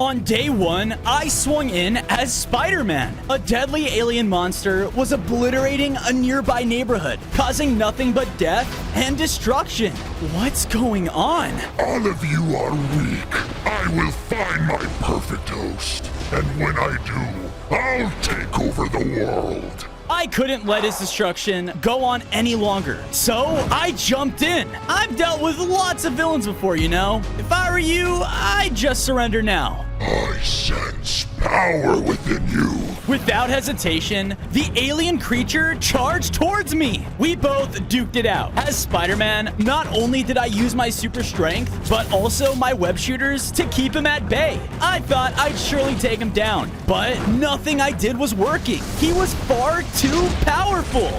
On day one, I swung in as Spider-Man. A deadly alien monster was obliterating a nearby neighborhood, causing nothing but death and destruction. What's going on? All of you are weak. I will find my perfect host. And when I do, I'll take over the world. I couldn't let his destruction go on any longer, so I jumped in. I've dealt with lots of villains before, you know. If I were you, I'd just surrender now. I sense power within you. Without hesitation, the alien creature charged towards me. We both duked it out. As Spider-Man, not only did I use my super strength, but also my web shooters to keep him at bay. I thought I'd surely take him down, but nothing I did was working. He was far too powerful.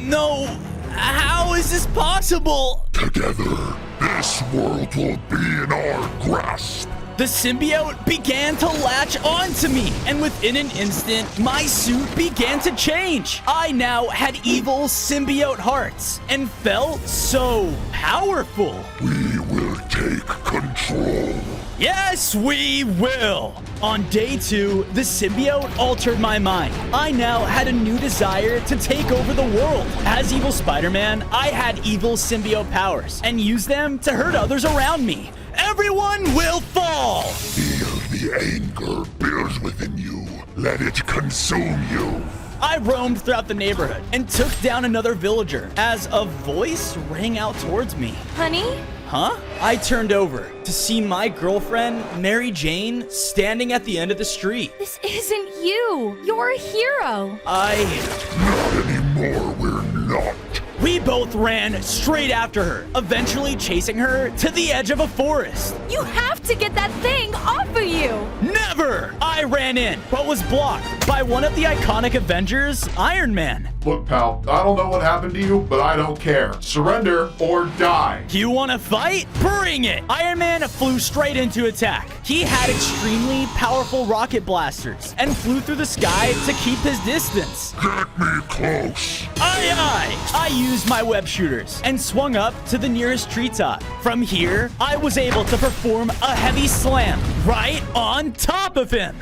No, how is this possible? Together, this world will be in our grasp. The symbiote began to latch onto me, and within an instant, my suit began to change. I now had evil symbiote hearts and felt so powerful. We will take control. Yes, we will! On day two, the symbiote altered my mind. I now had a new desire to take over the world. As Evil Spider-Man, I had evil symbiote powers and used them to hurt others around me. Everyone will fall! Feel the anger builds within you. Let it consume you. I roamed throughout the neighborhood and took down another villager as a voice rang out towards me. Honey? Huh? I turned over to see my girlfriend, Mary Jane, standing at the end of the street. This isn't you. You're a hero. Not anymore, we're not. We both ran straight after her, eventually chasing her to the edge of a forest. You have to get that thing off of you. Never! I ran in, but was blocked by one of the iconic Avengers, Iron Man. Look, pal, I don't know what happened to you, but I don't care. Surrender or die. You want to fight? Bring it! Iron Man flew straight into attack. He had extremely powerful rocket blasters and flew through the sky to keep his distance. Get me close. Aye! I used my web shooters and swung up to the nearest treetop. From here, I was able to perform a heavy slam right on top of him.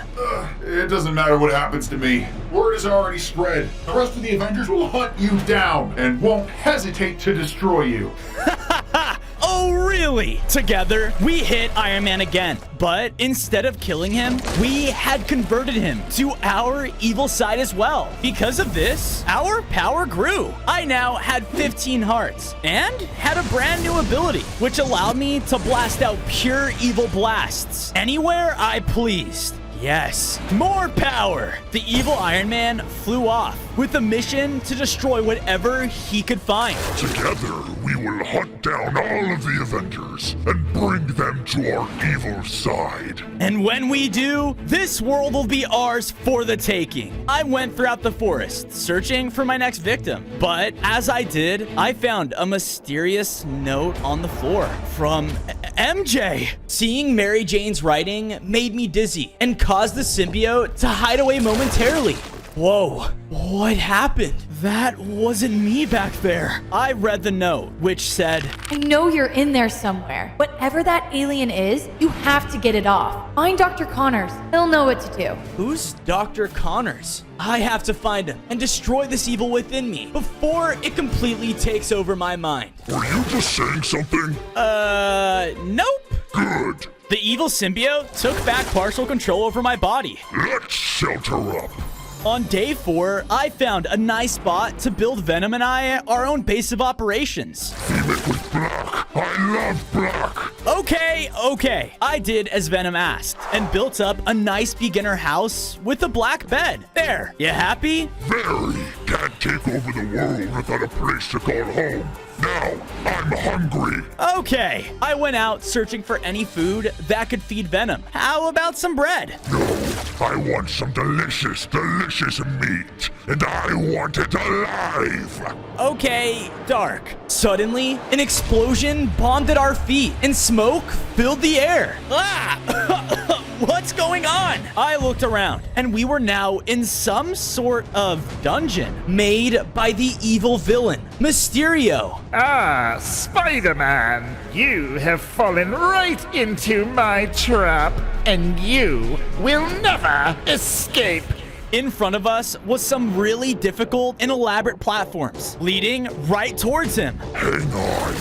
It doesn't matter what happens to me. Word has already spread. The rest of the Avengers will hunt you down and won't hesitate to destroy you. Oh, really? Together, we hit Iron Man again. But instead of killing him, we had converted him to our evil side as well. Because of this, our power grew. I now had 15 hearts and had a brand new ability, which allowed me to blast out pure evil blasts anywhere I pleased. Yes, more power! The evil Iron Man flew off with a mission to destroy whatever he could find. Together, we will hunt down all of the Avengers and bring them to our evil side. And when we do, this world will be ours for the taking. I went throughout the forest, searching for my next victim. But as I did, I found a mysterious note on the floor from MJ. Seeing Mary Jane's writing made me dizzy and caused the symbiote to hide away momentarily. Whoa, what happened? That wasn't me back there. I read the note, which said, I know you're in there somewhere. Whatever that alien is, you have to get it off. Find Dr. Connors. He'll know what to do. Who's Dr. Connors? I have to find him and destroy this evil within me before it completely takes over my mind. Were you just saying something? Nope. Good. The evil symbiote took back partial control over my body. Let's shelter up. On day 4, I found a nice spot to build Venom and I our own base of operations. Theme it with black. I love black. Okay. I did as Venom asked and built up a nice beginner house with a black bed. There, you happy? Very. Can't take over the world without a place to call home. Now, I'm hungry. Okay, I went out searching for any food that could feed Venom. How about some bread? No, I want some delicious meat. And I want it alive. Okay, dark. Suddenly, an explosion bombed at our feet and smoke filled the air. Ah! What What's going on? I looked around, and we were now in some sort of dungeon made by the evil villain, Mysterio. Ah, Spider-Man, you have fallen right into my trap, and you will never escape. In front of us was some really difficult and elaborate platforms leading right towards him. Hang on.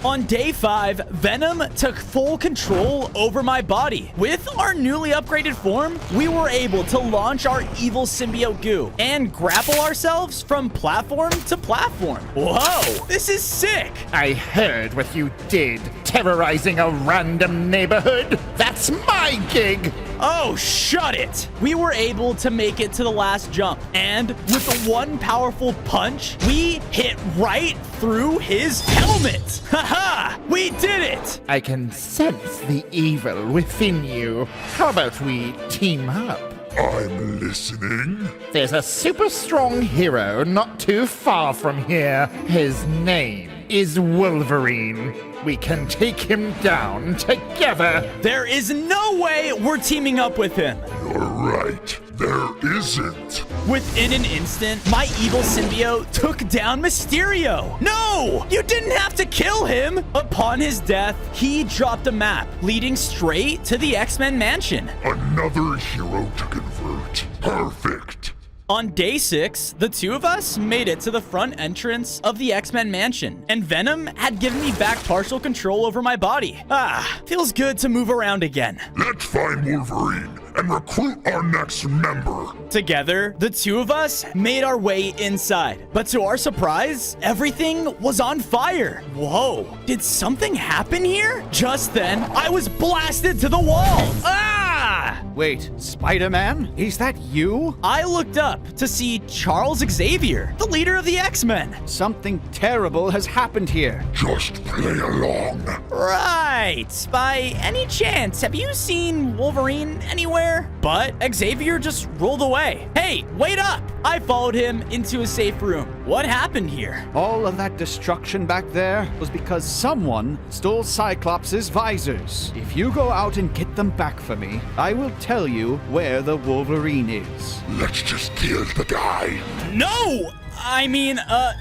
On day 5, Venom took full control over my body. With our newly upgraded form, we were able to launch our evil symbiote goo and grapple ourselves from platform to platform. Whoa, this is sick. I heard what you did, terrorizing a random neighborhood. That's my gig. Oh, shut it! We were able to make it to the last jump, and with one powerful punch, we hit right through his helmet! Haha! We did it! I can sense the evil within you. How about we team up? I'm listening. There's a super strong hero not too far from here. His name is Wolverine. We can take him down together. There is no way we're teaming up with him. You're right. There isn't. Within an instant, my evil symbiote took down Mysterio. No! You didn't have to kill him! Upon his death, he dropped a map leading straight to the X-Men mansion. Another hero to convert. Perfect. On day 6, the two of us made it to the front entrance of the X-Men mansion, and Venom had given me back partial control over my body. Ah, feels good to move around again. Let's find Wolverine and recruit our next member. Together, the two of us made our way inside, but to our surprise, everything was on fire. Whoa, did something happen here? Just then, I was blasted to the wall. Ah! Wait, Spider-Man? Is that you? I looked up to see Charles Xavier, the leader of the X-Men. Something terrible has happened here. Just play along. Right. By any chance, have you seen Wolverine anywhere? But Xavier just rolled away. Hey, wait up! I followed him into a safe room. What happened here? All of that destruction back there was because someone stole Cyclops' visors. If you go out and get them back for me, I will tell you where the Wolverine is. Let's just kill the guy. No! I mean,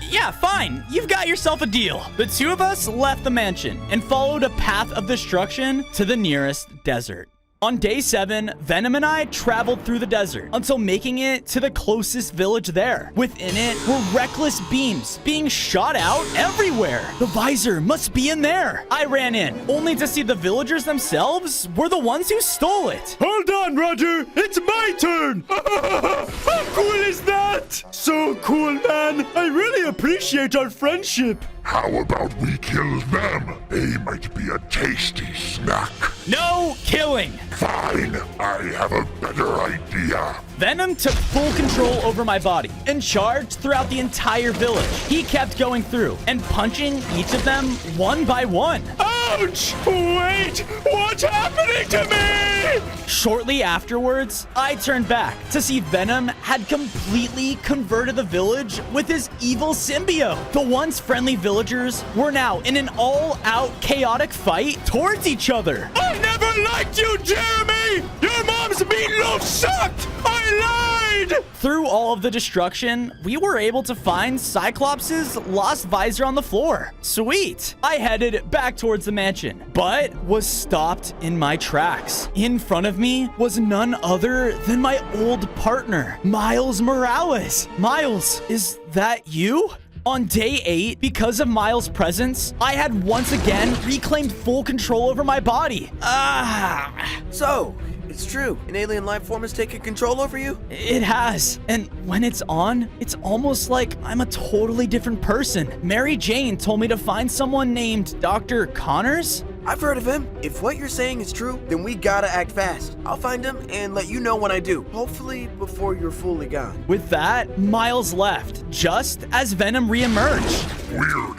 yeah, fine. You've got yourself a deal. The two of us left the mansion and followed a path of destruction to the nearest desert. On day 7, Venom and I traveled through the desert until making it to the closest village there. Within it were reckless beams being shot out everywhere. The visor must be in there. I ran in, only to see the villagers themselves were the ones who stole it. Hold on, Roger. It's my turn. How cool is that? So cool, man. I really appreciate our friendship. How about we kill them? They might be a tasty snack. No killing. Fine, I have a better idea. Venom took full control over my body and charged throughout the entire village. He kept going through and punching each of them one by one. Ouch! Wait! What's happening to me? Shortly afterwards, I turned back to see Venom had completely converted the village with his evil symbiote. The once friendly villagers were now in an all-out chaotic fight towards each other. I never liked you, Jeremy! Your mom's meatloaf sucked! I lied! Through all of the destruction, we were able to find Cyclops' lost visor on the floor. Sweet! I headed back towards the mansion, but was stopped in my tracks. In front of me was none other than my old partner, Miles Morales. Miles, is that you? On day 8, because of Miles' presence, I had once again reclaimed full control over my body. So, it's true. An alien life form has taken control over you? It has. And when it's on, it's almost like I'm a totally different person. Mary Jane told me to find someone named Dr. Connors. I've heard of him. If what you're saying is true, then we gotta act fast. I'll find him and let you know when I do. Hopefully before you're fully gone. With that, Miles left, just as Venom reemerged. Weird.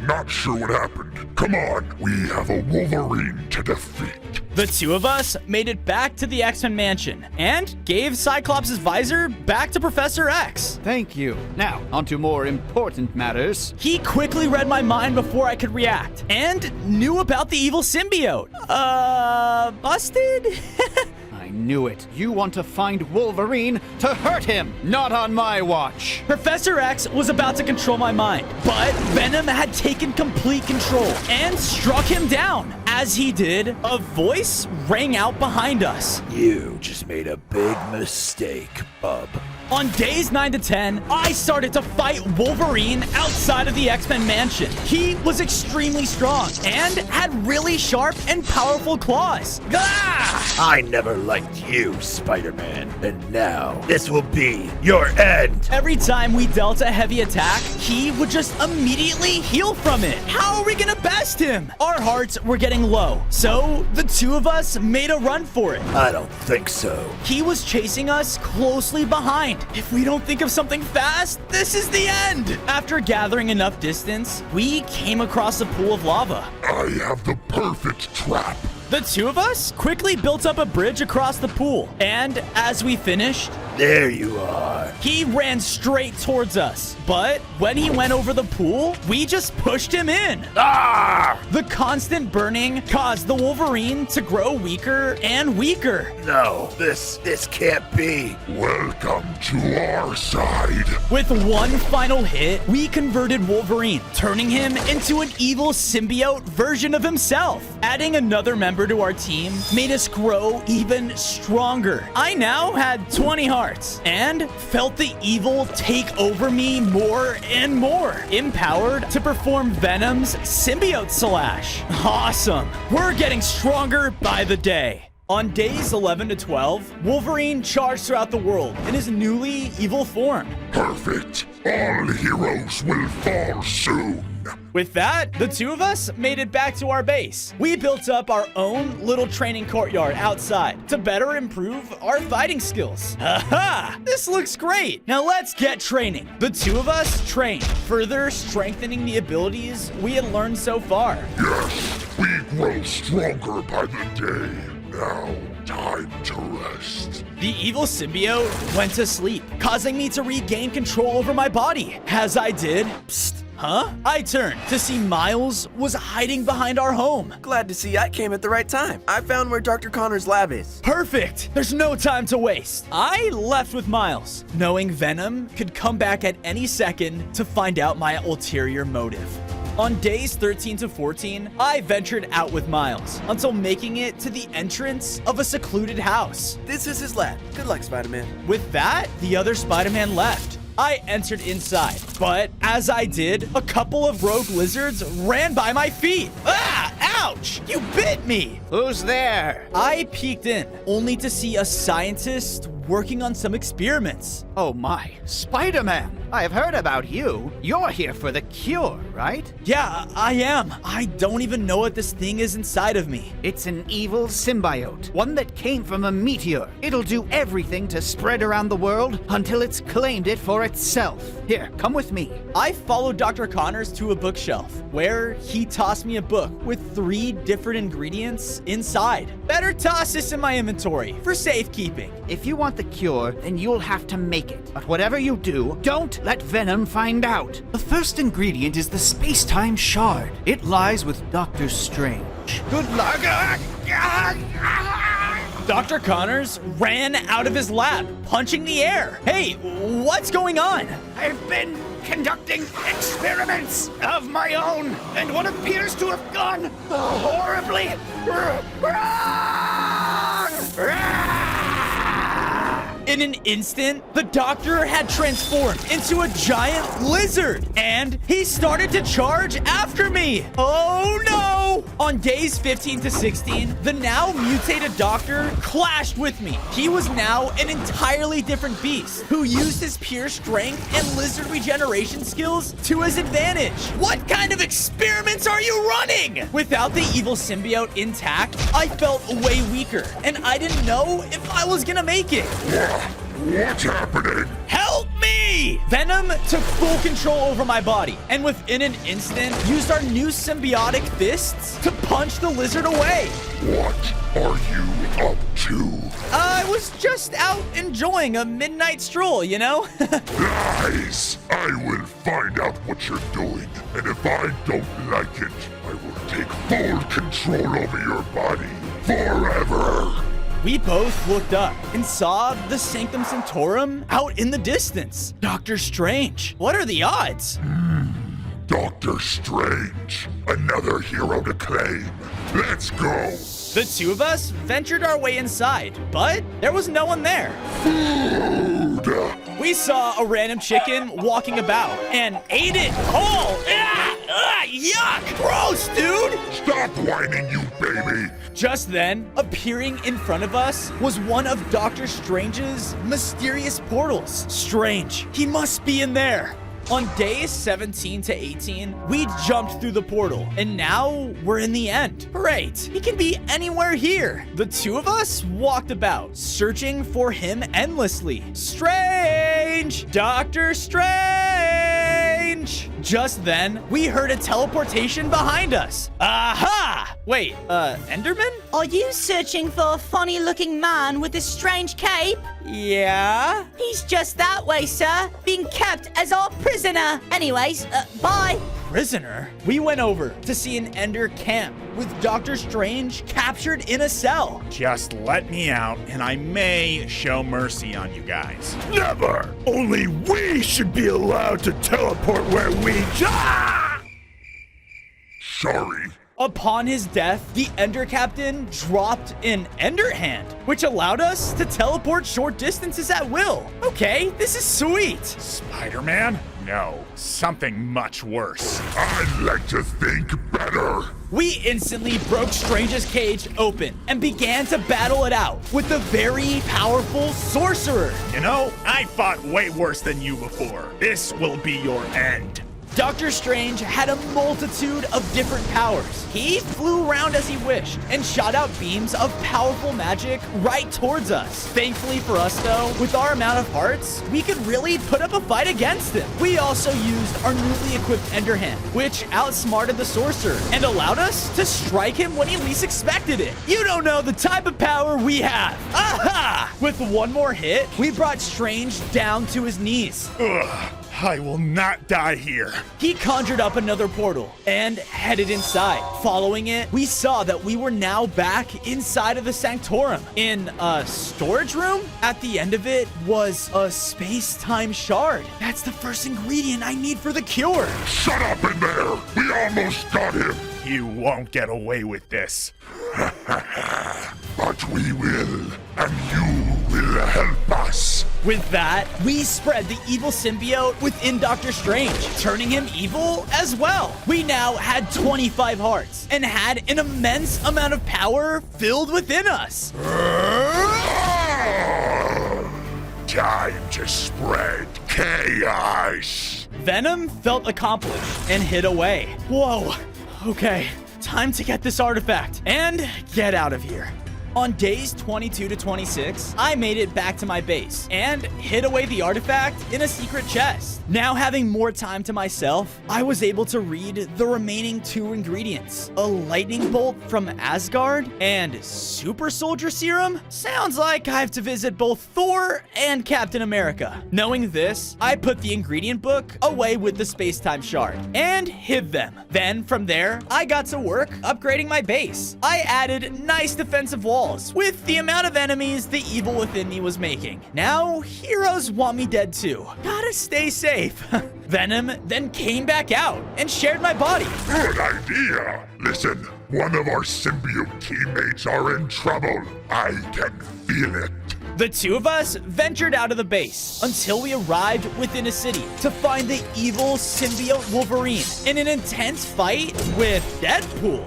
Not sure what happened. Come on, we have a Wolverine to defeat. The two of us made it back to the X-Men mansion and gave Cyclops' visor back to Professor X. Thank you. Now, on to more important matters. He quickly read my mind before I could react and knew about the evil symbiote. Busted? I I knew it. You want to find Wolverine to hurt him, not on my watch. Professor X was about to control my mind, but Venom had taken complete control and struck him down. As he did, a voice rang out behind us. You just made a big mistake, bub. On days 9 to 10, I started to fight Wolverine outside of the X-Men mansion. He was extremely strong and had really sharp and powerful claws. Ah! I never liked you, Spider-Man, and now this will be your end. Every time we dealt a heavy attack, he would just immediately heal from it. How are we gonna best him? Our hearts were getting low, so the two of us made a run for it. I don't think so. He was chasing us closely behind. If we don't think of something fast, this is the end. After gathering enough distance, we came across a pool of lava. I have the perfect trap. The two of us quickly built up a bridge across the pool, and as we finished, There you are. he ran straight towards us. But when he went over the pool, we just pushed him in. Ah! The constant burning caused the Wolverine to grow weaker and weaker. No, this can't be. Welcome to our side. With one final hit, we converted Wolverine, turning him into an evil symbiote version of himself. Adding another member to our team made us grow even stronger. I now had 20 hearts and felt the evil take over me more and more, empowered to perform Venom's symbiote slash. Awesome. We're getting stronger by the day. On days 11 to 12, Wolverine charged throughout the world in his newly evil form. Perfect. All heroes will fall soon. With that, the two of us made it back to our base. We built up our own little training courtyard outside to better improve our fighting skills. Haha! This looks great! Now let's get training. The two of us trained, further strengthening the abilities we had learned so far. Yes, we grow stronger by the day. Now, time to rest. The evil symbiote went to sleep, causing me to regain control over my body. As I did, psst, huh? I turned to see Miles was hiding behind our home. Glad to see I came at the right time. I found where Dr. Connor's lab is. Perfect! There's no time to waste. I left with Miles, knowing Venom could come back at any second to find out my ulterior motive. On days 13 to 14, I ventured out with Miles until making it to the entrance of a secluded house. This is his lab. Good luck, Spider-Man. With that, the other Spider-Man left. I entered inside, but as I did, a couple of rogue lizards ran by my feet. Ah! Ouch! You bit me! Who's there? I peeked in, only to see a scientist working on some experiments. Oh my, Spider-Man! I have heard about you. You're here for the cure, right? Yeah, I am. I don't even know what this thing is inside of me. It's an evil symbiote, one that came from a meteor. It'll do everything to spread around the world until it's claimed it for itself. Here, come with me. I followed Dr. Connors to a bookshelf, where he tossed me a book with 3 different ingredients inside. Better toss this in my inventory for safekeeping. If you want the cure, then you'll have to make it. But whatever you do, don't let Venom find out. The first ingredient is the space-time shard. It lies with Doctor Strange. Good luck. Dr. Connors ran out of his lab, punching the air. Hey, what's going on? I've been conducting experiments of my own, and what appears to have gone horribly wrong. In an instant, the doctor had transformed into a giant lizard, and he started to charge after me. Oh no! On days 15 to 16, the now mutated doctor clashed with me. He was now an entirely different beast who used his pure strength and lizard regeneration skills to his advantage. What kind of experiments are you running? Without the evil symbiote intact, I felt way weaker, and I didn't know if I was gonna make it. What's happening? Help me! Venom took full control over my body, and within an instant, used our new symbiotic fists to punch the lizard away. What are you up to? I was just out enjoying a midnight stroll, you know? Lies! I will find out what you're doing, and if I don't like it, I will take full control over your body forever. we both looked up and saw the Sanctum Sanctorum out in the distance. Doctor Strange, what are the odds? Doctor Strange, another hero to claim. Let's go. The two of us ventured our way inside, but there was no one there. Food. We saw a random chicken walking about and ate it whole. Yuck! Gross, dude! Stop whining, you baby. Just then, appearing in front of us was one of Doctor Strange's mysterious portals. Strange, he must be in there. On days 17 to 18, we jumped through the portal, and now we're in the end. Great, he can be anywhere here. The two of us walked about, searching for him endlessly. Strange! Doctor Strange! Just then, we heard a teleportation behind us. Aha! Wait, Enderman? Are you searching for a funny-looking man with a strange cape? Yeah? He's just that way, sir. Being kept as our prisoner. Anyways, bye. Prisoner? We went over to see an Ender camp with Doctor Strange captured in a cell. Just let me out, and I may show mercy on you guys. Never! Only we should be allowed to teleport where we... Sorry. Upon his death, the Ender Captain dropped an Ender Hand, which allowed us to teleport short distances at will. Okay, this is sweet. Spider-Man? No, something much worse. I'd like to think better. We instantly broke Strange's cage open and began to battle it out with the very powerful sorcerer. You know, I fought way worse than you before. This will be your end. Doctor Strange had a multitude of different powers. He flew around as he wished and shot out beams of powerful magic right towards us. Thankfully for us though, with our amount of hearts, we could really put up a fight against him. We also used our newly equipped Ender Hand, which outsmarted the sorcerer and allowed us to strike him when he least expected it. You don't know the type of power we have. Aha! With one more hit, we brought Strange down to his knees. Ugh. I will not die here. He conjured up another portal and headed inside. Following it, we saw that we were now back inside of the Sanctorum in a storage room. At the end of it was a space-time shard. That's the first ingredient I need for the cure. Shut up in there. We almost got him. You won't get away with this. But we will, and you will help us. With that, we spread the evil symbiote within Doctor Strange, turning him evil as well. We now had 25 hearts and had an immense amount of power filled within us. Time to spread chaos. Venom felt accomplished and hid away. Whoa. Okay, time to get this artifact and get out of here. On days 22 to 26, I made it back to my base and hid away the artifact in a secret chest. Now having more time to myself, I was able to read the remaining 2 ingredients. A lightning bolt from Asgard and super soldier serum? Sounds like I have to visit both Thor and Captain America. Knowing this, I put the ingredient book away with the space-time shard and hid them. Then from there, I got to work upgrading my base. I added nice defensive walls with the amount of enemies the evil within me was making. Now, heroes want me dead too. Gotta stay safe. Venom then came back out and shared my body. Good idea. Listen, one of our symbiote teammates are in trouble. I can feel it. The two of us ventured out of the base until we arrived within a city to find the evil symbiote Wolverine in an intense fight with Deadpool.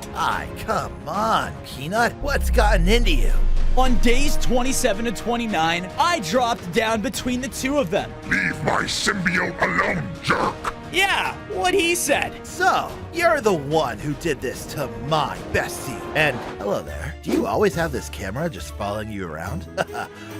Come on, Peanut. What's gotten into you? On days 27 to 29, I dropped down between the two of them. Leave my symbiote alone, jerk. Yeah, what he said. So, you're the one who did this to my bestie. And hello there. Do you always have this camera just following you around?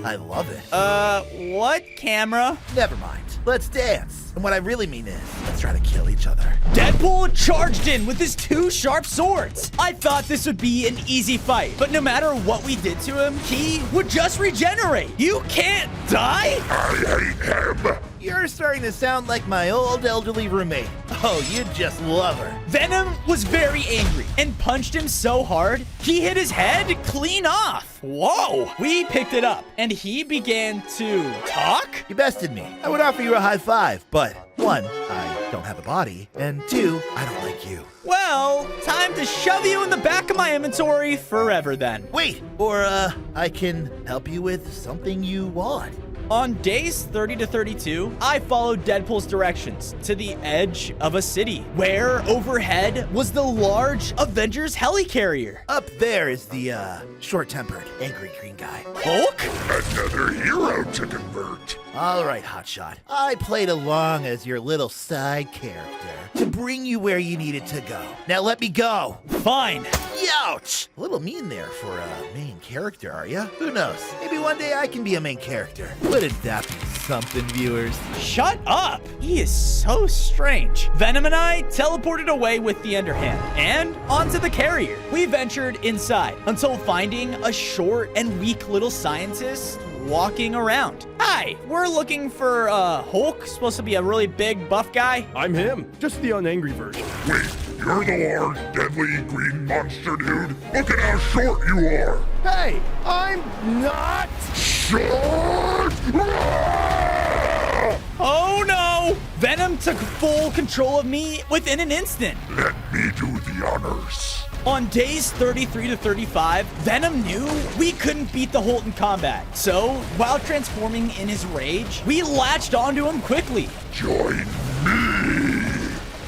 I love it. What camera? Never mind. Let's dance. And what I really mean is, let's try to kill each other. Deadpool charged in with his 2 sharp swords. I thought this would be an easy fight, but no matter what we did to him, he would just regenerate. You can't die? I hate him. You're starting to sound like my old elderly roommate. Oh, you just love her. Venom was very angry and punched him so hard, he hit his head clean off. Whoa! We picked it up, and he began to talk? You bested me. I would offer you a high five, but one, I don't have a body, and two, I don't like you. Well, time to shove you in the back of my inventory forever then. Wait, or I can help you with something you want. On days 30 to 32, I followed Deadpool's directions to the edge of a city, where overhead was the large Avengers helicarrier. Up there is the short-tempered, angry green guy. Hulk? Another hero to convert. All right, Hotshot. I played along as your little side character to bring you where you needed to go. Now let me go. Fine. Youch! A little mean there for a main character, are ya? Who knows? Maybe one day I can be a main character. Wouldn't that be something, viewers? Shut up! He is so strange. Venom and I teleported away with the Enderhand and onto the carrier. We ventured inside until finding a short and weak little scientist walking around. Hi, we're looking for Hulk, supposed to be a really big buff guy. I'm him, just the unangry version. Wait, you're the large, deadly green monster dude? Look at how short you are. Hey, I'm not. Short! Oh no! Venom took full control of me within an instant. Let me do the honors. On days 33 to 35, Venom knew we couldn't beat the Hulk in combat. So, while transforming in his rage, we latched onto him quickly. Join me.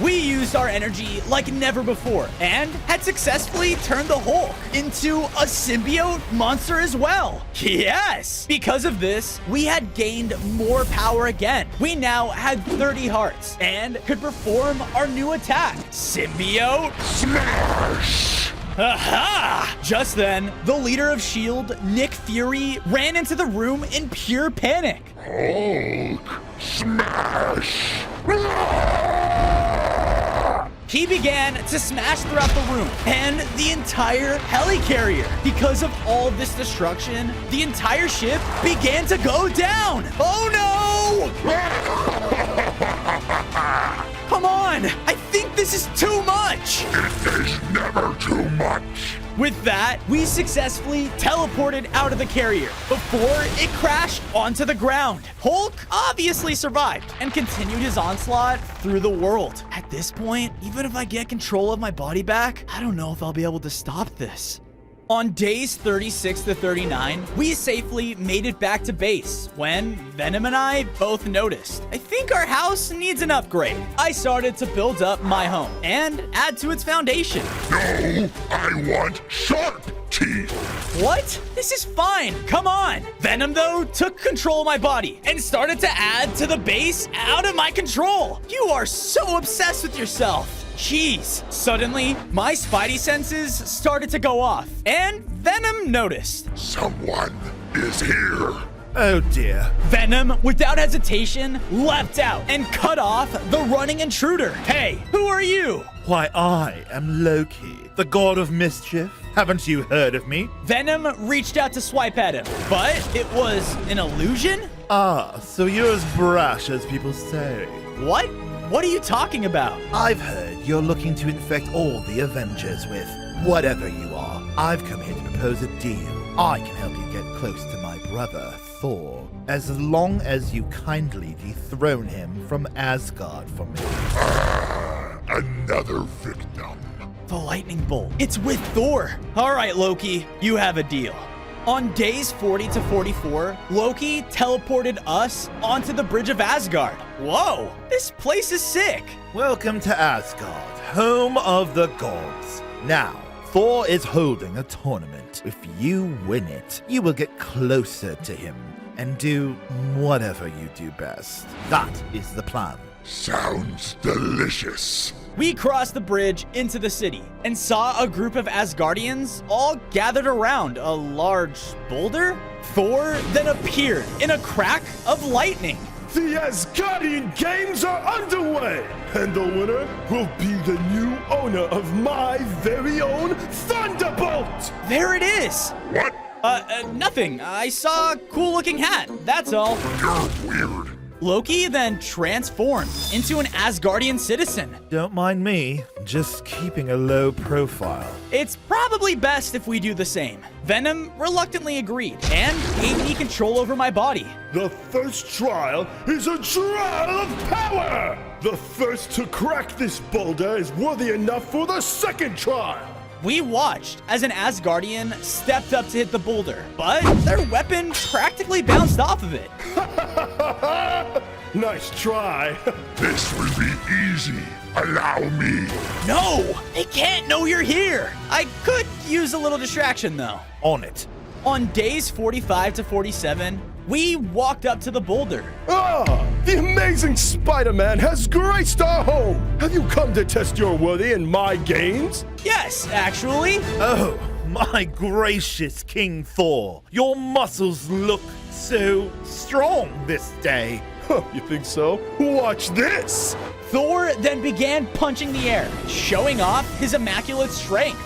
We used our energy like never before and had successfully turned the Hulk into a symbiote monster as well. Yes! Because of this, we had gained more power again. We now had 30 hearts and could perform our new attack, Symbiote Smash! Aha! Just then, the leader of S.H.I.E.L.D., Nick Fury, ran into the room in pure panic. Hulk! Smash! He began to smash throughout the room and the entire helicarrier. Because of all of this destruction, the entire ship began to go down. Oh no! Come on! I think this is too much! It is never too much. With that, we successfully teleported out of the carrier before it crashed onto the ground. Hulk obviously survived and continued his onslaught through the world. At this point, even if I get control of my body back, I don't know if I'll be able to stop this. On days 36 to 39, we safely made it back to base when Venom and I both noticed. I think our house needs an upgrade. I started to build up my home and add to its foundation. No, I want sharp teeth. What? This is fine. Come on. Venom, though, took control of my body and started to add to the base out of my control. You are so obsessed with yourself. Jeez. Suddenly, my spidey senses started to go off, and Venom noticed. Someone is here. Oh dear. Venom, without hesitation, leapt out and cut off the running intruder. Hey, who are you? Why, I am Loki, the god of mischief. Haven't you heard of me? Venom reached out to swipe at him, but it was an illusion? Ah, so you're as brash as people say. What? What are you talking about? I've heard you're looking to infect all the Avengers with whatever you are. I've come here to propose a deal. I can help you get close to my brother, Thor, as long as you kindly dethrone him from Asgard for me. Another victim. The lightning bolt. It's with Thor. All right, Loki, you have a deal. On days 40 to 44, Loki teleported us onto the bridge of Asgard. Whoa, this place is sick. Welcome to Asgard, home of the gods. Now, Thor is holding a tournament. If you win it, you will get closer to him and do whatever you do best. That is the plan. Sounds delicious. We crossed the bridge into the city and saw a group of Asgardians all gathered around a large boulder. Thor then appeared in a crack of lightning. The Asgardian Games are underway, and the winner will be the new owner of my very own Thunderbolt! There it is. What? Nothing. I saw a cool looking hat. That's all. You're weird. Loki then transformed into an Asgardian citizen. Don't mind me, just keeping a low profile. It's probably best if we do the same. Venom reluctantly agreed and gave me control over my body. The first trial is a trial of power! The first to crack this boulder is worthy enough for the second trial! We watched as an Asgardian stepped up to hit the boulder, but their weapon practically bounced off of it. Nice try. This will be easy. Allow me. No, they can't know you're here. I could use a little distraction though. On it. On days 45 to 47, we walked up to the boulder. Ah, the amazing Spider-Man has graced our home. Have you come to test your worthy in my games? Yes, actually. Oh, my gracious King Thor. Your muscles look so strong this day. Huh, you think so? Watch this. Thor then began punching the air, showing off his immaculate strength.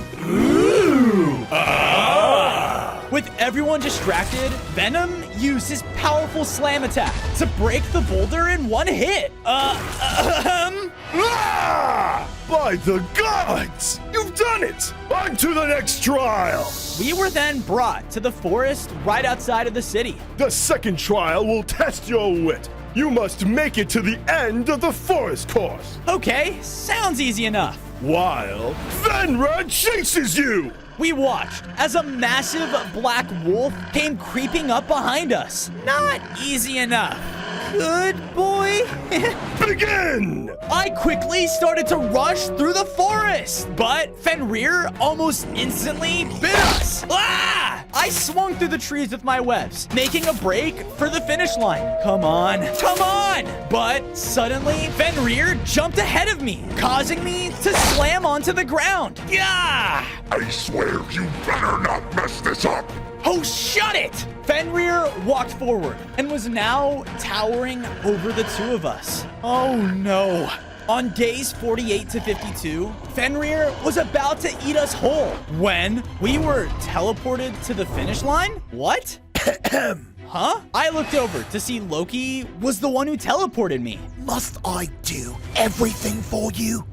With everyone distracted, Venom used his powerful slam attack to break the boulder in one hit. Ah! By the gods! You've done it! On to the next trial! We were then brought to the forest right outside of the city. The second trial will test your wit. You must make it to the end of the forest course. Okay, sounds easy enough. While Fenrir chases you! We watched as a massive black wolf came creeping up behind us. Not easy enough. Good boy. Begin! I quickly started to rush through the forest, but Fenrir almost instantly bit us. Ah! I swung through the trees with my webs, making a break for the finish line. Come on, come on! But suddenly, Fenrir jumped ahead of me, causing me to slam onto the ground. Yeah! I swear you better not mess this up. Oh, shut it! Fenrir walked forward and was now towering over the two of us. Oh no. On days 48 to 52, Fenrir was about to eat us whole when we were teleported to the finish line? What? Huh? I looked over to see Loki was the one who teleported me. Must I do everything for you?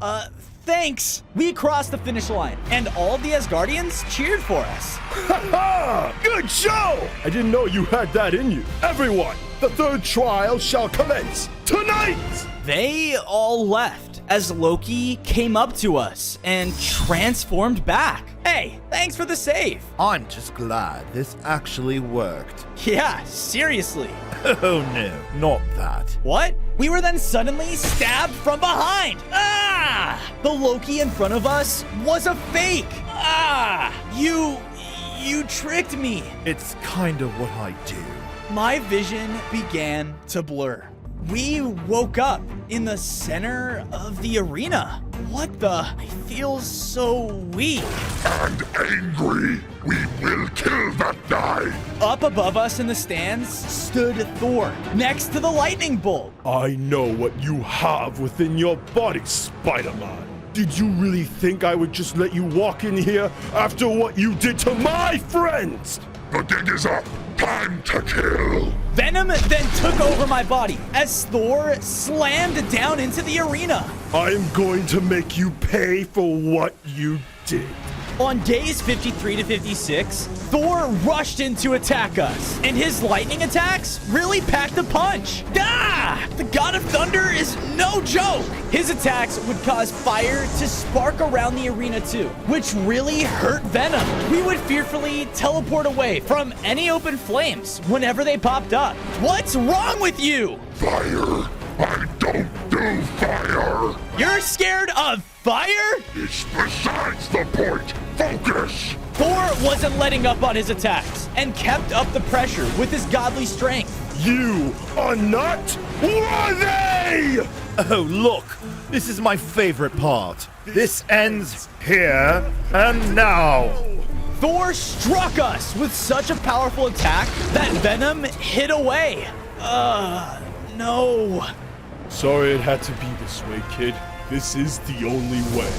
Thanks. We crossed the finish line, and all the Asgardians cheered for us. Ha! Good show! I didn't know you had that in you. Everyone, the third trial shall commence tonight! They all left as Loki came up to us and transformed back. Hey, thanks for the save. I'm just glad this actually worked. Yeah, seriously. Oh no, not that. What? We were then suddenly stabbed from behind. Ah! The Loki in front of us was a fake. Ah! You tricked me. It's kind of what I do. My vision began to blur. We woke up in the center of the arena. What the? I feel so weak. And angry. We will kill that guy. Up above us in the stands stood Thor, next to the lightning bolt. I know what you have within your body, Spider-Man. Did you really think I would just let you walk in here after what you did to my friends? The dig is up. Time to kill. Venom then took over my body as Thor slammed down into the arena. I am going to make you pay for what you did. On days 53 to 56, Thor rushed in to attack us, and his lightning attacks really packed a punch. Ah! The God of Thunder is no joke. His attacks would cause fire to spark around the arena too, which really hurt Venom. We would fearfully teleport away from any open flames whenever they popped up. What's wrong with you? Fire. I don't do fire. You're scared of fire? It's besides the point. Focus. Thor wasn't letting up on his attacks and kept up the pressure with his godly strength. You are not worthy! Oh, look, this is my favorite part. This ends here and now. Thor struck us with such a powerful attack that Venom hid away. No. Sorry it had to be this way, kid. This is the only way.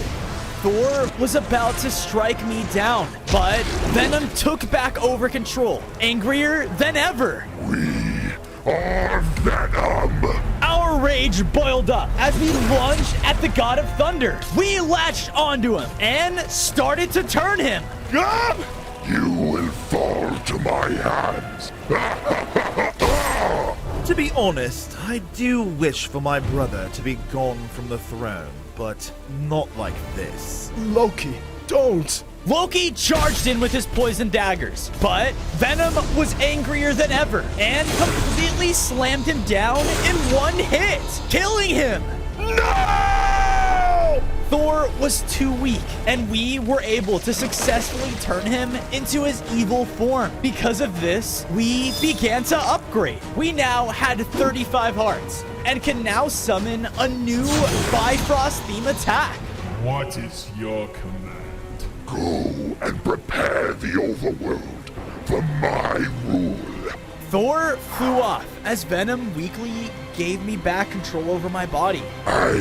Thor was about to strike me down, but Venom took back over control, angrier than ever. We Venom! Our rage boiled up as we lunged at the God of Thunder. We latched onto him and started to turn him. You will fall to my hands. To be honest, I do wish for my brother to be gone from the throne, but not like this. Loki, don't! Loki charged in with his poison daggers, but Venom was angrier than ever and completely slammed him down in one hit, killing him. No! Thor was too weak, and we were able to successfully turn him into his evil form. Because of this, we began to upgrade. We now had 35 hearts and can now summon a new Bifrost theme attack. What is your command? Go and prepare the overworld for my rule. Thor flew off as Venom weakly gave me back control over my body. I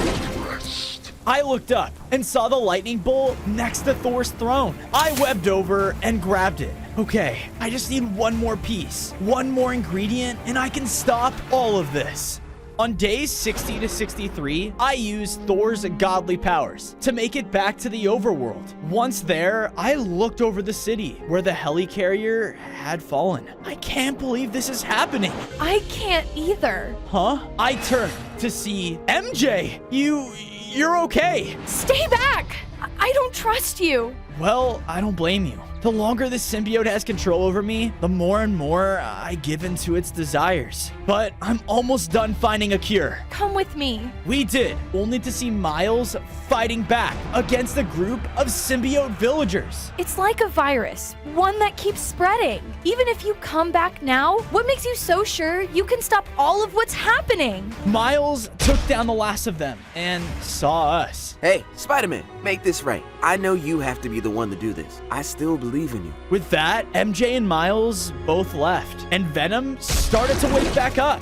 need rest. I looked up and saw the lightning bolt next to Thor's throne. I webbed over and grabbed it. Okay, I just need one more piece, one more ingredient, and I can stop all of this. On days 60 to 63, I used Thor's godly powers to make it back to the overworld. Once there, I looked over the city where the helicarrier had fallen. I can't believe this is happening. I can't either. Huh? I turned to see MJ. You're okay. Stay back! I don't trust you. Well, I don't blame you. The longer this symbiote has control over me, the more and more I give in to its desires. But I'm almost done finding a cure. Come with me. We did, only to see Miles fighting back against a group of symbiote villagers. It's like a virus, one that keeps spreading. Even if you come back now, what makes you so sure you can stop all of what's happening? Miles took down the last of them and saw us. Hey, Spider-Man, make this right. I know you have to be the one to do this. I still believe in you. With that, MJ and Miles both left, and Venom started to wake back up.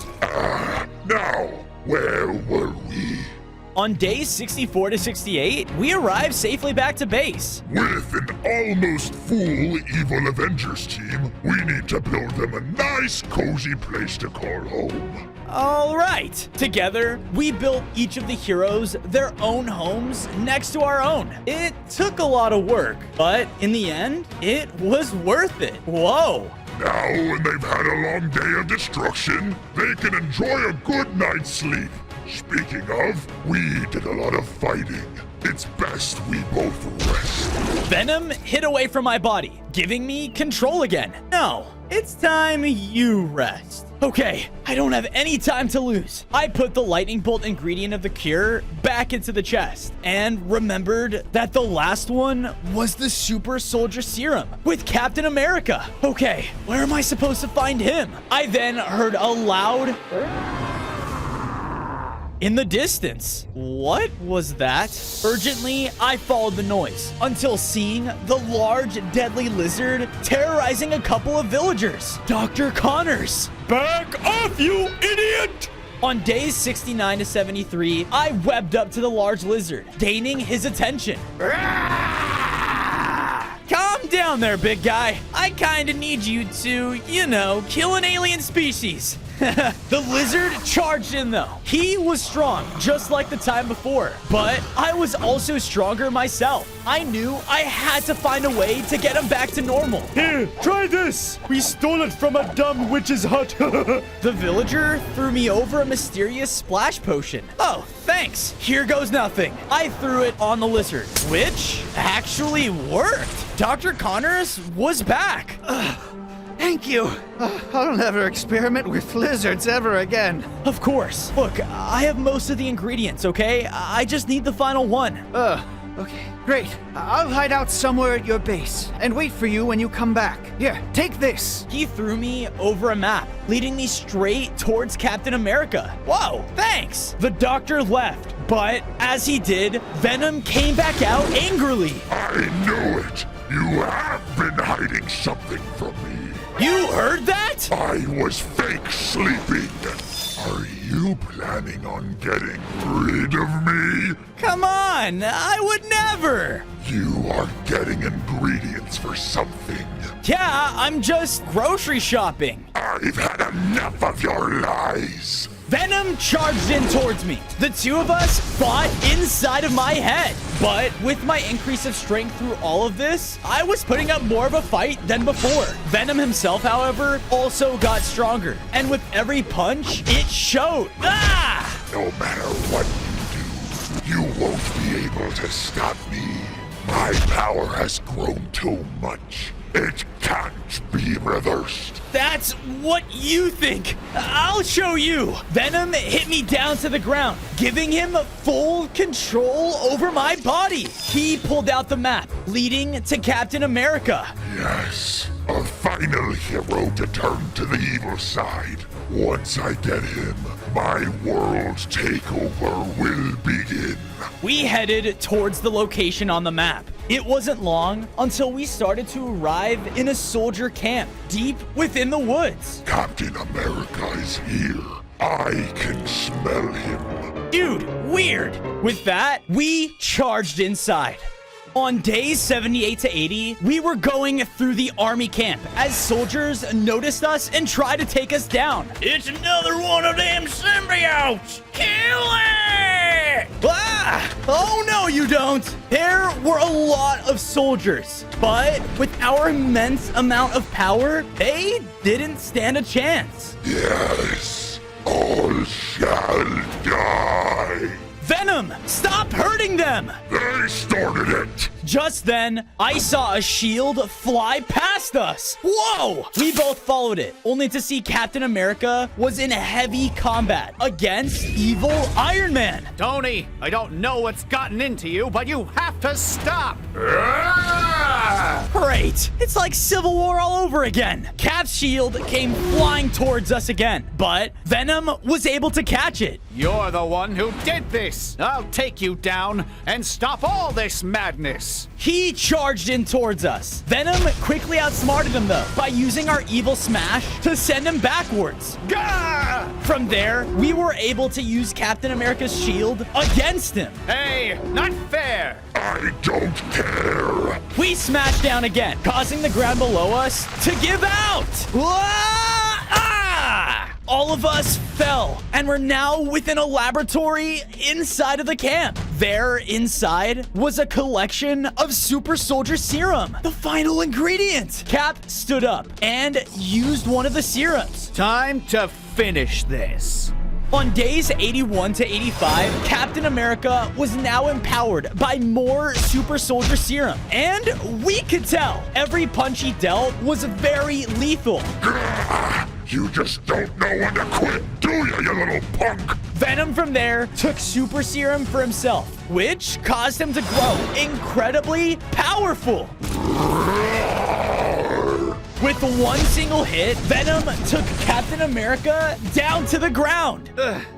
Now, where were we? On days 64 to 68, we arrived safely back to base. With an almost full Evil Avengers team, we need to build them a nice, cozy place to call home. All right. Together, we built each of the heroes their own homes next to our own. It took a lot of work, but in the end, it was worth it. Whoa. Now, when they've had a long day of destruction, they can enjoy a good night's sleep. Speaking of, we did a lot of fighting. It's best we both rest. Venom hid away from my body, giving me control again. No, it's time you rest. Okay, I don't have any time to lose. I put the lightning bolt ingredient of the cure back into the chest and remembered that the last one was the super soldier serum with Captain America. Okay, where am I supposed to find him? I then heard a loud in the distance. What was that? Urgently, I followed the noise until seeing the large, deadly lizard terrorizing a couple of villagers. Dr. Connors! Back off, you idiot! On days 69 to 73, I webbed up to the large lizard, gaining his attention. Calm down there, big guy. I kinda need you to, kill an alien species. The lizard charged in though. He was strong, just like the time before, but I was also stronger myself. I knew I had to find a way to get him back to normal. Here, try this. We stole it from a dumb witch's hut. The villager threw me over a mysterious splash potion. Oh, thanks. Here goes nothing. I threw it on the lizard, which actually worked. Dr. Connors was back. Thank you. I'll never experiment with lizards ever again. Of course. Look, I have most of the ingredients, okay? I just need the final one. Okay, great. I'll hide out somewhere at your base and wait for you when you come back. Here, take this. He threw me over a map, leading me straight towards Captain America. Whoa, thanks. The doctor left, but as he did, Venom came back out angrily. I knew it. You have been hiding something from me. You heard that? I was fake sleeping. Are you planning on getting rid of me? Come on, I would never. You are getting ingredients for something. Yeah, I'm just grocery shopping. I've had enough of your lies. Venom charged in towards me. The two of us fought inside of my head. But with my increase of strength through all of this, I was putting up more of a fight than before. Venom himself, however, also got stronger. And with every punch, it showed. Ah! No matter what you do, you won't be able to stop me. My power has grown too much. It can't be reversed. That's what you think. I'll show you. Venom hit me down to the ground, giving him full control over my body. He pulled out the map, leading to Captain America. Yes, a final hero to turn to the evil side. Once I get him, my world's takeover will begin. We headed towards the location on the map. It wasn't long until we started to arrive in a soldier camp deep within the woods. Captain America is here. I can smell him. Dude, weird. With that, we charged inside. On days 78 to 80, we were going through the army camp as soldiers noticed us and tried to take us down. It's another one of them symbiotes! Kill it! Ah! Oh no, you don't! There were a lot of soldiers, but with our immense amount of power, they didn't stand a chance. Yes, all shall die. Venom, stop hurting them! They started it. Just then, I saw a shield fly past us. Whoa! We both followed it, only to see Captain America was in heavy combat against evil Iron Man. Tony, I don't know what's gotten into you, but you have to stop! Great! It's like Civil War all over again. Cap's shield came flying towards us again, but Venom was able to catch it. You're the one who did this! I'll take you down and stop all this madness! He charged in towards us. Venom quickly outsmarted him though by using our evil smash to send him backwards. Gah! From there, we were able to use Captain America's shield against him. Hey, not fair! I don't care. We smashed down again, causing the ground below us to give out. Ah! All of us fell, and we're now within a laboratory inside of the camp. There, inside, was a collection of super soldier serum, the final ingredient. Cap stood up and used one of the serums. Time to finish this. On days 81 to 85, Captain America was now empowered by more super soldier serum. And we could tell every punch he dealt was very lethal. You just don't know when to quit, do you little punk? Venom from there took super serum for himself, which caused him to grow incredibly powerful. With one single hit, Venom took Captain America down to the ground.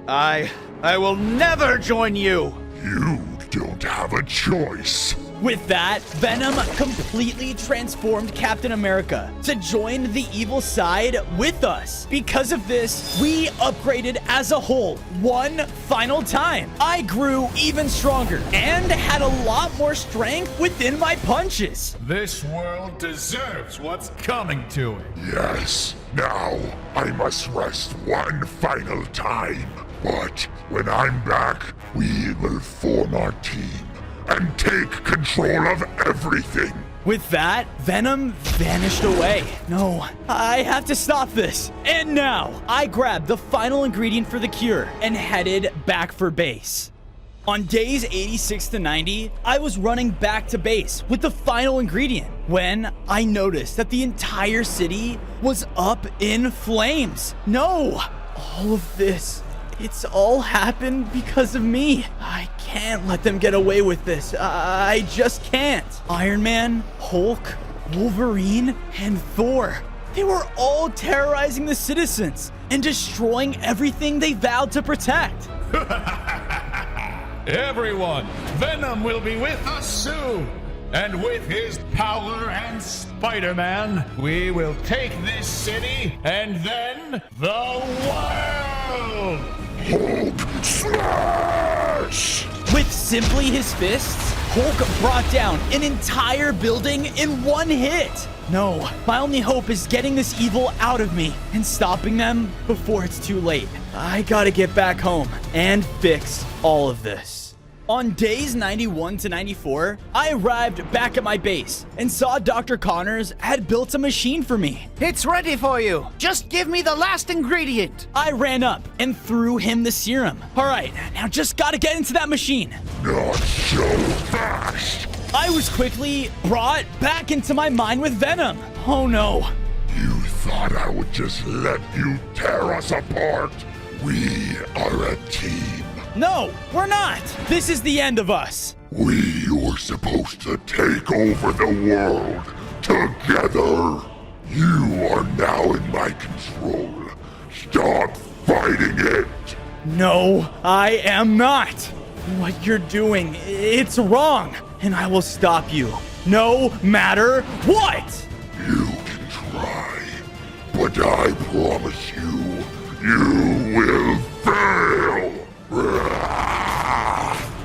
I will never join you. You don't have a choice. With that, Venom completely transformed Captain America to join the evil side with us. Because of this, we upgraded as a whole one final time. I grew even stronger and had a lot more strength within my punches. This world deserves what's coming to it. Yes, now I must rest one final time. But when I'm back, we will form our team and take control of everything. With that, Venom vanished away. No, I have to stop this. And now, I grabbed the final ingredient for the cure and headed back for base. On days 86 to 90, I was running back to base with the final ingredient when I noticed that the entire city was up in flames. No, all of this, it's all happened because of me. I can't let them get away with this. I just can't. Iron Man, Hulk, Wolverine, and Thor. They were all terrorizing the citizens and destroying everything they vowed to protect. Everyone, Venom will be with us soon. And with his power and Spider-Man, we will take this city and then the world! Hulk smash! With simply his fists, Hulk brought down an entire building in one hit. No, my only hope is getting this evil out of me and stopping them before it's too late. I gotta get back home and fix all of this. On days 91 to 94, I arrived back at my base and saw Dr. Connors had built a machine for me. It's ready for you. Just give me the last ingredient. I ran up and threw him the serum. All right, now just gotta get into that machine. Not so fast! I was quickly brought back into my mind with Venom. Oh no. You thought I would just let you tear us apart? We are a team. No, we're not. This is the end of us. We were supposed to take over the world together. You are now in my control. Stop fighting it. No, I am not. What you're doing, it's wrong, and I will stop you, no matter what. You can try, but I promise you will fail.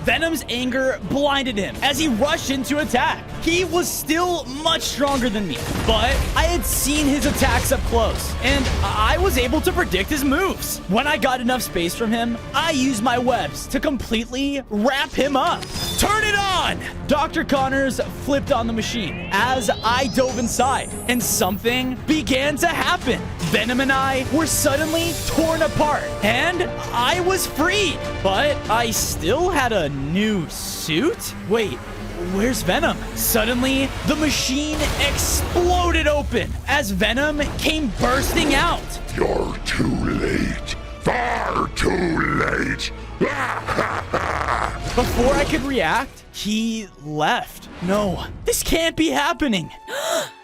Venom's anger blinded him as he rushed in to attack. He was still much stronger than me, but I had seen his attacks up close, and I was able to predict his moves. When I got enough space from him, I used my webs to completely wrap him up. Turn it on! Dr. Connors flipped on the machine as I dove inside, and something began to happen. Venom and I were suddenly torn apart, and I was freed, but I still had a new suit? Wait, where's Venom? Suddenly, the machine exploded open as Venom came bursting out. You're too late. Far too late. Before I could react, he left. No, this can't be happening.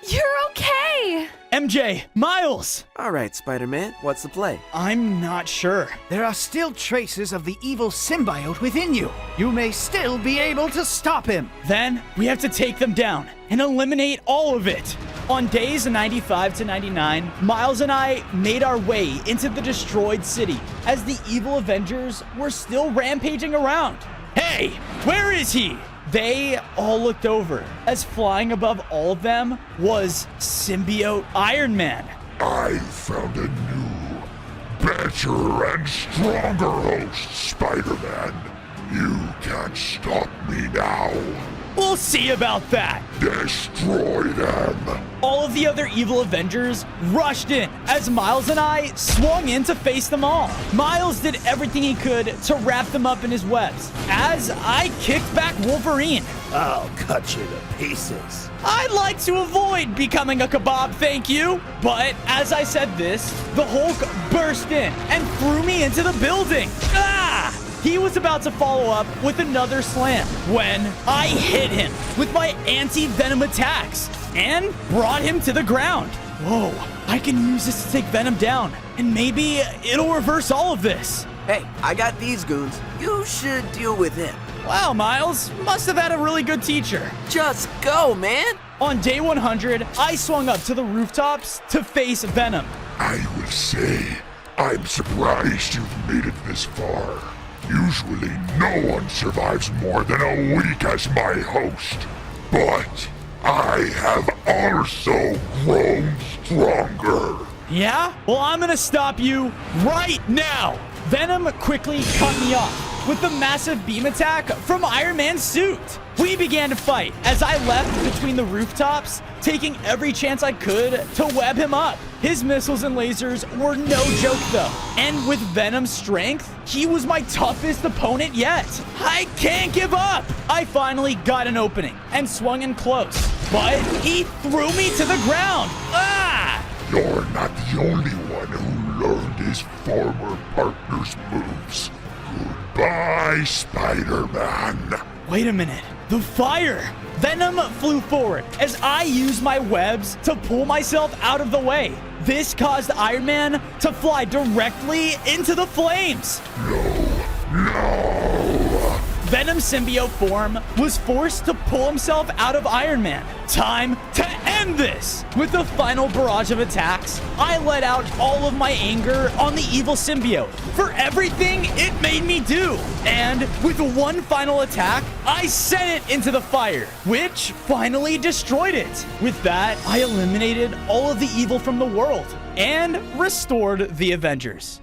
You're okay. MJ, Miles! All right, Spider-Man, what's the play? I'm not sure. There are still traces of the evil symbiote within you. You may still be able to stop him. Then we have to take them down and eliminate all of it. On days 95 to 99, Miles and I made our way into the destroyed city as the evil Avengers were still rampaging around. Hey, where is he? They all looked over as flying above all of them was symbiote Iron Man. I found a new, better and stronger host, Spider-Man. You can't stop me now. We'll see about that. Destroy them. All of the other evil Avengers rushed in as Miles and I swung in to face them all. Miles did everything he could to wrap them up in his webs as I kicked back Wolverine. I'll cut you to pieces. I'd like to avoid becoming a kebab, thank you. But as I said this, the Hulk burst in and threw me into the building. Ah! He was about to follow up with another slam when I hit him with my anti-venom attacks and brought him to the ground. Whoa, I can use this to take Venom down, and maybe it'll reverse all of this. Hey, I got these goons. You should deal with him. Wow, Miles, must have had a really good teacher. Just go, man. On day 100, I swung up to the rooftops to face Venom. I will say, I'm surprised you've made it this far. Usually no one survives more than a week as my host. But I have also grown stronger. Yeah? Well, I'm gonna stop you right now. Venom quickly cut me off with the massive beam attack from Iron Man's suit. We began to fight as I left between the rooftops, taking every chance I could to web him up. His missiles and lasers were no joke though, and with Venom's strength, he was my toughest opponent yet. I can't give up! I finally got an opening and swung in close, but he threw me to the ground. Ah! You're not the only one who learned his former partner's moves. Goodbye, Spider-Man. Wait a minute. The fire! Venom flew forward as I used my webs to pull myself out of the way. This caused Iron Man to fly directly into the flames. No. Venom symbiote form was forced to pull himself out of Iron Man. Time to end this! With the final barrage of attacks, I let out all of my anger on the evil symbiote for everything it made me do. And with one final attack, I sent it into the fire, which finally destroyed it. With that, I eliminated all of the evil from the world and restored the Avengers.